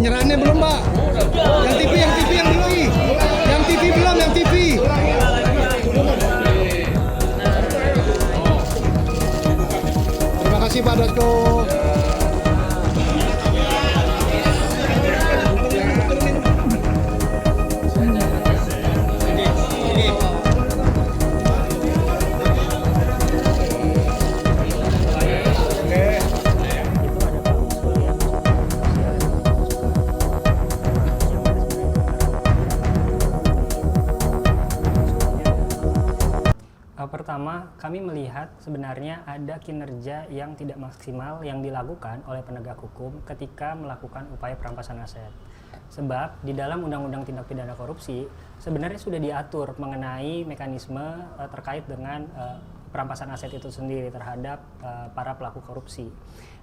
Penyerahannya belum, Pak. Yang TV yang dulu lagi. Yang TV belum, yang TV. Terima kasih Pak Dasko. Pertama, kami melihat sebenarnya ada kinerja yang tidak maksimal yang dilakukan oleh penegak hukum ketika melakukan upaya perampasan aset. Sebab di dalam Undang-Undang Tindak Pidana Korupsi sebenarnya sudah diatur mengenai mekanisme terkait dengan perampasan aset itu sendiri terhadap para pelaku korupsi.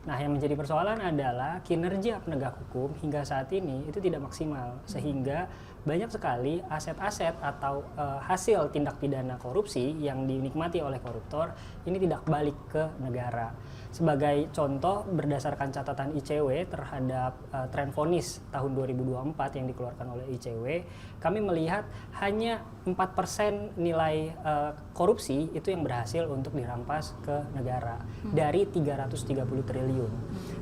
Nah, yang menjadi persoalan adalah kinerja penegak hukum hingga saat ini itu tidak maksimal, sehingga banyak sekali aset-aset atau hasil tindak pidana korupsi yang dinikmati oleh koruptor ini tidak balik ke negara. Sebagai contoh, berdasarkan catatan ICW terhadap tren vonis tahun 2024 yang dikeluarkan oleh ICW, kami melihat hanya 4% nilai korupsi itu yang berhasil untuk dirampas ke negara dari 330 triliun.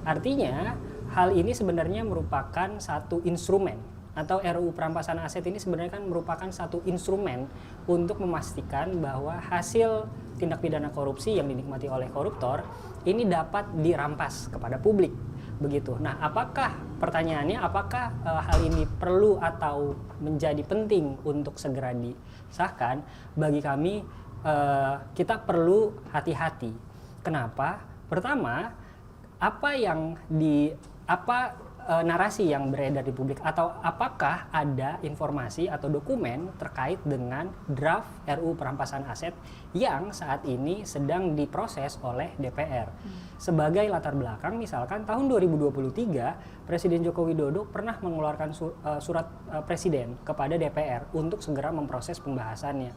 Artinya, hal ini sebenarnya merupakan satu instrumen atau RUU perampasan aset ini sebenarnya kan merupakan satu instrumen untuk memastikan bahwa hasil tindak pidana korupsi yang dinikmati oleh koruptor ini dapat dirampas kepada publik, begitu. Nah, pertanyaannya apakah hal ini perlu atau menjadi penting untuk segera disahkan? Bagi kami kita perlu hati-hati. Kenapa? Pertama, narasi yang beredar di publik atau apakah ada informasi atau dokumen terkait dengan draft RUU perampasan aset yang saat ini sedang diproses oleh DPR. Sebagai latar belakang, misalkan tahun 2023 Presiden Joko Widodo pernah mengeluarkan surat presiden kepada DPR untuk segera memproses pembahasannya.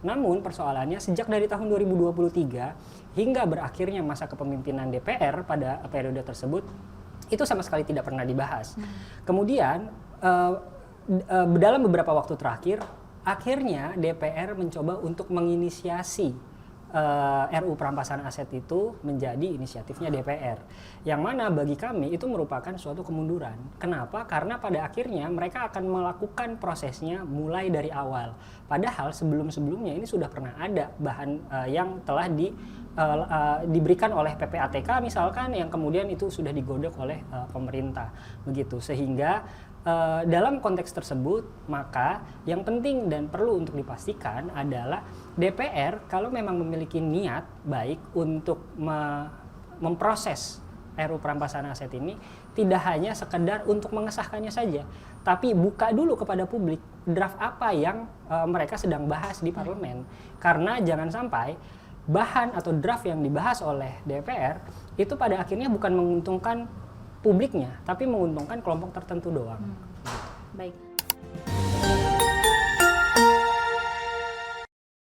Namun persoalannya sejak dari tahun 2023 hingga berakhirnya masa kepemimpinan DPR pada periode tersebut itu sama sekali tidak pernah dibahas. Kemudian dalam beberapa waktu terakhir, akhirnya DPR mencoba untuk menginisiasi RUU perampasan aset itu menjadi inisiatifnya DPR. Yang mana bagi kami itu merupakan suatu kemunduran. Kenapa? Karena pada akhirnya mereka akan melakukan prosesnya mulai dari awal. Padahal sebelum-sebelumnya ini sudah pernah ada bahan yang telah diberikan oleh PPATK misalkan, yang kemudian itu sudah digodok oleh pemerintah, begitu. Sehingga dalam konteks tersebut, maka yang penting dan perlu untuk dipastikan adalah DPR kalau memang memiliki niat baik untuk memproses RUU perampasan aset ini, tidak hanya sekedar untuk mengesahkannya saja, tapi buka dulu kepada publik draft apa yang mereka sedang bahas di parlemen. Karena jangan sampai bahan atau draft yang dibahas oleh DPR itu pada akhirnya bukan menguntungkan publiknya, tapi menguntungkan kelompok tertentu doang. Baik.